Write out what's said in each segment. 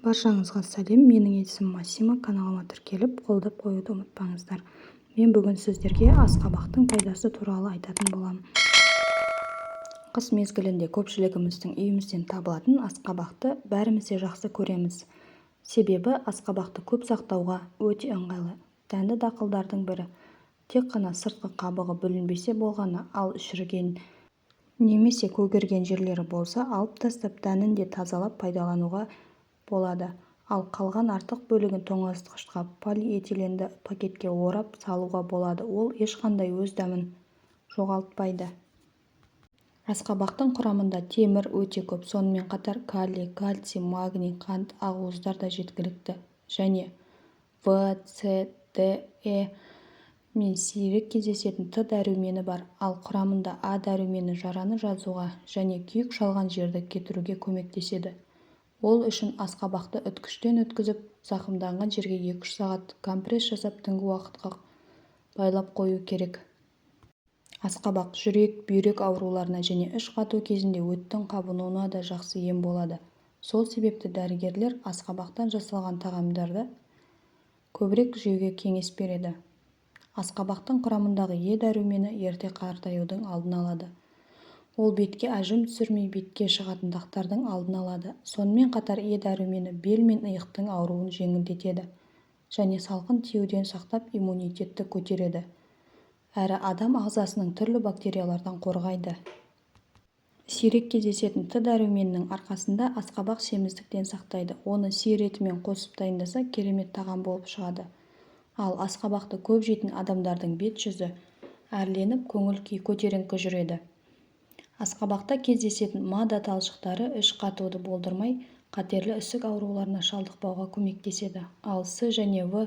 Баршаңызға сәлем, менің есімім Масима. Каналыма тіркеліп, қолдап қоюды ұмытпаңыздар. Мен бүгін сіздерге асқабақтың пайдасы туралы айтатын боламын. Қыс мезгілінде көпшілігіміздің үйімізден табылатын асқабақты бәріміз де жақсы көреміз. Себебі асқабақты көп сақтауға өте ыңғайлы. Дәнді дақылдардың бірі. Тек қана сыртқы қабығы бүлінбесе болғаны, ал шіріген немесе көгерген жерлері болса, алып тастап дәнін де тазалап пайдалануға болады. Ал қалған артық бөлігін тоңазытқышқа полиэтиленді пакетке орап салуға болады. Ол ешқандай өз дәмін жоғалтпайды. Асқабақтың құрамында темір өте көп, сонымен қатар калий, кальций, магний, қант, ақуыздар да жеткілікті. Және В, С, Д, Е мен сирек кездесетін Т дәрумені бар. Ал құрамында А дәрумені жараны жазуға және күйік шалған жерді кетіруге көмектеседі. Ол үшін асқабақты үткіштен өткізіп, зақымданған жерге 2-3 сағат компресс жасап түнгі уақытқа байлап қою керек. Асқабақ жүрек, бүйрек ауруларына және іш қату кезінде өттің қабынуына да жақсы ем болады. Сол себепті дәрігерлер асқабақтан жасалған тағамдарды көбірек жеуге кеңес береді. Асқабақтың құрамындағы Е дәрумені ерте қартаюдың алдын алады. Ол бетке әжім түсірмей бетке шығатын дақтардың алдын алады. Сонымен қатар Е дәрумені бел мен иықтың ауруын жеңілдетеді және салқын тиюден сақтап иммунитетті көтереді. Әрі адам ағзасының түрлі бактериялардан қорғайды. Сирек кездесетін Т дәруменінің арқасында асқабақ семіздіктен сақтайды. Оны сиыр етімен қосып дайындаса керемет тағам болып шығады. Ал асқабақты көп жейтін адамдардың бет жүзі әрленіп, көңіл-күй көтеріңкі жүреді. Асқабақта кездесетін мада талшықтары іш қатуды болдырмай, қатерлі ісік ауруларына шалдықпауға көмектеседі. Ал С және В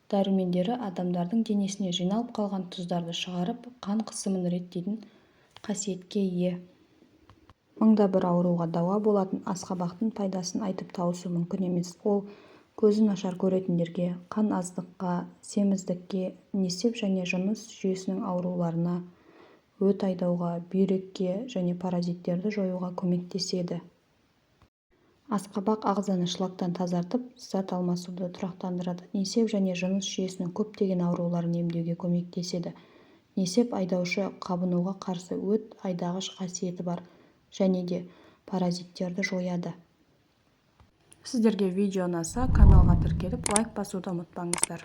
дәрумендері адамдардың денесіне жиналып қалған тұздарды шығарып, қан қысымын реттейтін қасиетке ие. Мыңда бір ауруға дауа болатын асқабақтың пайдасын айтып тауысу мүмкін емес. Ол көзі нашар көретіндерге, қан аздыққа, семіздікке, несеп және жыныс жүйесінің ауруларына, өт айдауға, бүйрекке және паразиттерді жоюға көмектеседі. Асқабақ ағзаны шлактан тазартып, зат алмасуды тұрақтандырады. Несеп және жыныс жүйесінің көптеген ауруларын емдеуге көмектеседі. Несеп айдаушы, қабынуға қарсы өт айдағыш қасиеті бар және де паразиттерді жояды. Сіздерге видео ұнаса, каналға тіркеліп, лайк басуды ұмытпаңыздар.